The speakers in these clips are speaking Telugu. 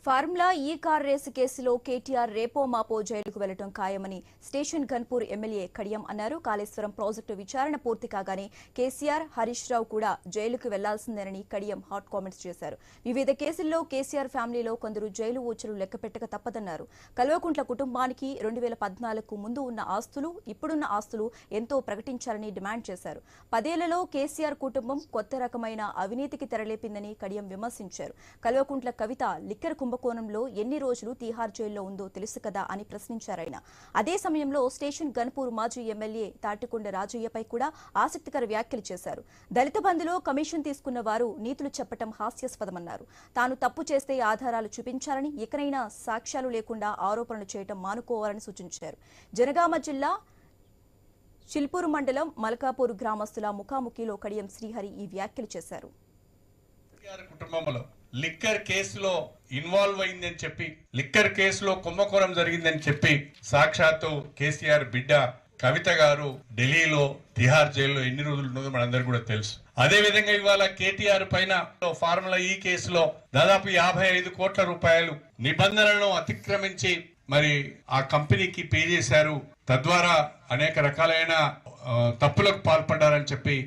ఫార్ములా ఈ కార్ రేసు కేసులో కేటీఆర్ రేపో మాపో జైలుకు వెళ్లడం ఖాయమని స్టేషన్ గన్పూర్ ఎమ్మెల్యే కడియం అన్నారు. కాళేశ్వరం ప్రాజెక్టు విచారణ పూర్తి కాగానే కేసీఆర్, హరీష్ రావు కూడా జైలుకు వెళ్లాల్సిందేనని కడియం హాట్ కామెంట్స్ చేశారు. వివిధ కేసుల్లో కేసీఆర్ ఫ్యామిలీలో కొందరు జైలు ఊచలు లెక్కపెట్టక తప్పదన్నారు. కల్వకుంట్ల కుటుంబానికి 2014కు ముందు ఉన్న ఆస్తులు, ఇప్పుడున్న ఆస్తులు ఎంతో ప్రకటించాలని డిమాండ్ చేశారు. 10 ఏళ్లలో కేసీఆర్ కుటుంబం కొత్త రకమైన అవినీతికి తెరలేపిందని కడియం విమర్శించారు. కల్వకుంట్ల కవిత లిక్కర్ కుంభకోణంలో ఎన్ని రోజులు తీహార్ జైల్లో ఉందో తెలుసు కదా అని ప్రశ్నించారాయన. అదే సమయంలో స్టేషన్ గన్పూర్ మాజీ ఎమ్మెల్యే తాటికొండ రాజయ్యపై కూడా ఆసక్తికర వ్యాఖ్యలు చేశారు. దళిత బంధులో కమిషన్ తీసుకున్న వారు నీతులు చెప్పడం హాస్యాస్పదమన్నారు. తాను తప్పు చేస్తే ఆధారాలు చూపించాలని, ఇకనైనా సాక్ష్యాలు లేకుండా ఆరోపణలు చేయడం మానుకోవాలని సూచించారు. జనగామ జిల్లా చిల్పూరు మండలం మల్కాపూర్ గ్రామస్తుల ముఖాముఖిలో కడియం శ్రీహరి ఈ వ్యాఖ్యలు చేశారు. కుటుంబంలో లిక్కర్ కేసులో ఇన్వాల్వ్ అయిందని చెప్పి, లిక్కర్ కేసులో కుంభకోణం జరిగిందని చెప్పి సాక్షాత్తు కేసీఆర్ బిడ్డ కవిత గారు ఢిల్లీలో తిహార్ జైల్లో ఎన్ని రోజులు ఉన్నదో మనందరికీ కూడా తెలుసు. అదే విధంగా ఇవాళ కేటీఆర్ పైన ఫార్ములా ఈ కేసులో దాదాపు 55 కోట్ల రూపాయలు నిబంధనలను అతిక్రమించి మరి ఆ కంపెనీకి పే చేశారు. తద్వారా అనేక రకాలైన తప్పులకు పాల్పడ్డారని చెప్పి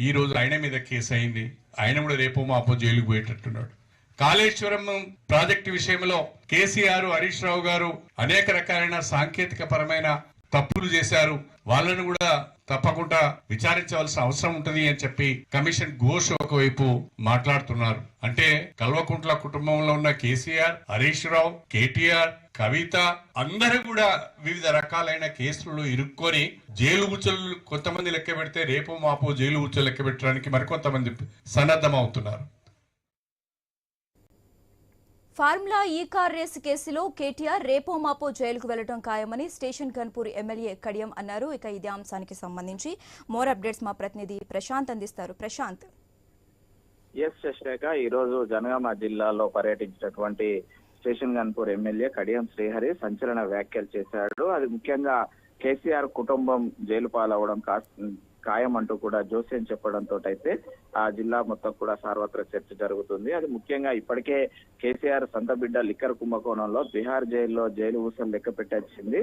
ఈ రోజు ఆయన మీద కేసు అయింది. ఆయన కూడా రేపు మాపో జైలుకు పోయేటట్టున్నాడు. కాళేశ్వరం ప్రాజెక్టు విషయంలో కేసీఆర్, హరీష్ రావు గారు అనేక రకాలైన సాంకేతిక పరమైన తప్పులు చేశారు. వాళ్ళను కూడా తప్పకుండా విచారించవలసిన అవసరం ఉంటుంది అని చెప్పి కమిషన్ ఘోష్ ఒకవైపు మాట్లాడుతున్నారు. అంటే కల్వకుంట్ల కుటుంబంలో ఉన్న కేసీఆర్, హరీష్ రావు, కేటీఆర్, కవిత అందరూ కూడా వివిధ రకాలైన కేసులలో ఇరుక్కొని జైలు ఉచ్చులు కొంతమంది లెక్క పెడితే రేపు మాపో జైలు ఉచ్చులు లెక్క పెట్టడానికి మరికొంతమంది సన్నద్ధం అవుతున్నారు. ఫార్ములా ఈ కార్ రేసు కేసులో కేటీఆర్ రేపో మాపో జైలుకు వెళ్లడం ఖాయమని స్టేషన్ గన్పూర్ ఎమ్మెల్యే కడియం అన్నారు. ఇక ఇదే అంశానికి సంబంధించి మోర్ అప్డేట్స్ మా ప్రతినిధి ప్రశాంత్ అందిస్తారు. ప్రశాంత్. శశిరేఖ, ఈ రోజు జనగామ జిల్లాలో పర్యటించినటువంటి స్టేషన్ గన్పూర్ ఎమ్మెల్యే కడియం శ్రీహరి సంచలన వ్యాఖ్యలు చేశాడు. అది ముఖ్యంగా కేసీఆర్ కుటుంబం జైలు పాలవడం ఖాయం అంటూ కూడా జోస్యం చెప్పడంతో అయితే ఆ జిల్లా మొత్తం కూడా సార్వత్రిక చర్చ జరుగుతుంది. అది ముఖ్యంగా ఇప్పటికే కేసీఆర్ సొంత బిడ్డ లిక్కర్ కుంభకోణంలో తిహార్ జైల్లో జైలు ఊసలు లెక్క పెట్టేసింది.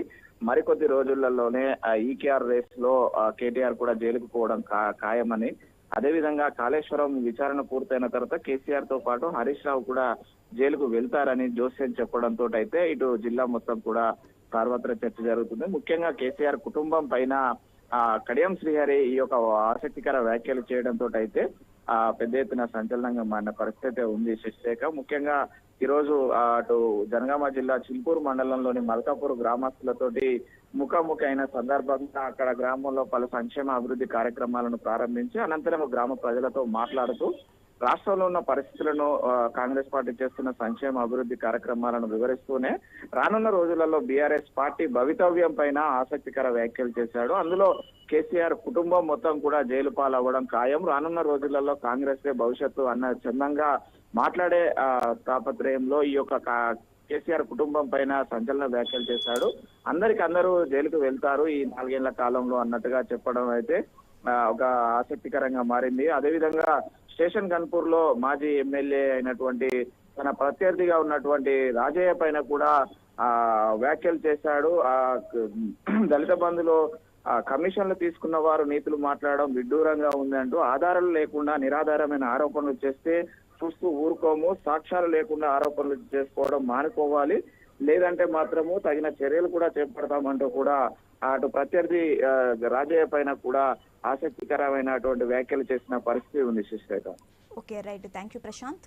మరికొద్ది రోజులలోనే ఈకేఆర్ రేస్ లో కేటీఆర్ కూడా జైలుకు పోవడం ఖాయమని, అదేవిధంగా కాళేశ్వరం విచారణ పూర్తయిన తర్వాత కేసీఆర్ తో పాటు హరీష్ రావు కూడా జైలుకు వెళ్తారని జోస్యం చెప్పడంతో అయితే ఇటు జిల్లా మొత్తం కూడా సార్వత్రిక చర్చ జరుగుతుంది. ముఖ్యంగా కేసీఆర్ కుటుంబం పైన కడియం శ్రీహరి ఈ యొక్క ఆసక్తికర వ్యాఖ్యలు చేయడంతో అయితే పెద్ద ఎత్తున సంచలనంగా మారిన పరిస్థితి ఉంది శశిరేఖ. ముఖ్యంగా ఈ రోజు అటు జనగామ జిల్లా చిల్పూరు మండలంలోని మల్కాపూర్ గ్రామస్తులతోటి ముఖాముఖి అయిన సందర్భంగా అక్కడ గ్రామంలో పలు సంక్షేమ అభివృద్ధి కార్యక్రమాలను ప్రారంభించి అనంతరం గ్రామ ప్రజలతో మాట్లాడుతూ రాష్ట్రంలో ఉన్న పరిస్థితులను, కాంగ్రెస్ పార్టీ చేస్తున్న సంక్షేమ అభివృద్ధి కార్యక్రమాలను వివరిస్తూనే రానున్న రోజులలో బీఆర్ఎస్ పార్టీ భవితవ్యం పైన ఆసక్తికర వ్యాఖ్యలు చేశాడు. అందులో కేసీఆర్ కుటుంబం మొత్తం కూడా జైలు పాలవ్వడం ఖాయం, రానున్న రోజులలో కాంగ్రెస్ భవిష్యత్తు అన్న చందంగా మాట్లాడే తాపత్రయంలో ఈ యొక్క కేసీఆర్ కుటుంబం పైన సంచలన వ్యాఖ్యలు చేశాడు. అందరూ జైలుకు వెళ్తారు ఈ 4 ఏళ్ల కాలంలో అన్నట్టుగా చెప్పడం అయితే ఒక ఆసక్తికరంగా మారింది. అదేవిధంగా స్టేషన్ గన్పూర్ లో మాజీ ఎమ్మెల్యే అయినటువంటి తన ప్రత్యర్థిగా ఉన్నటువంటి రాజయ్య పైన కూడా వ్యాఖ్యలు చేశాడు. దళిత బంధులో కమిషన్లు తీసుకున్న వారు నీతులు మాట్లాడడం విడ్డూరంగా ఉంది అంటూ ఆధారాలు లేకుండా నిరాధారమైన ఆరోపణలు చేస్తే చూస్తూ ఊరుకోము, సాక్ష్యాలు లేకుండా ఆరోపణలు చేసుకోవడం మానుకోవాలి, లేదంటే మాత్రము తగిన చర్యలు కూడా చేపడతామంటూ కూడా అటు ప్రత్యర్థి రాజయ్య పైన కూడా ఆసక్తికరమైనటువంటి వ్యాఖ్యలు చేసిన పరిస్థితి ఉంది Sasirekha. Okay, right. Thank you Prashant.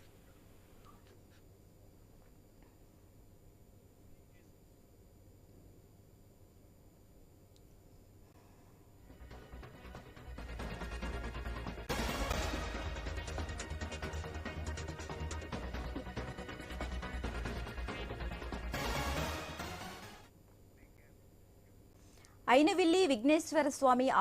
Ainavilli Vighneswara Swamy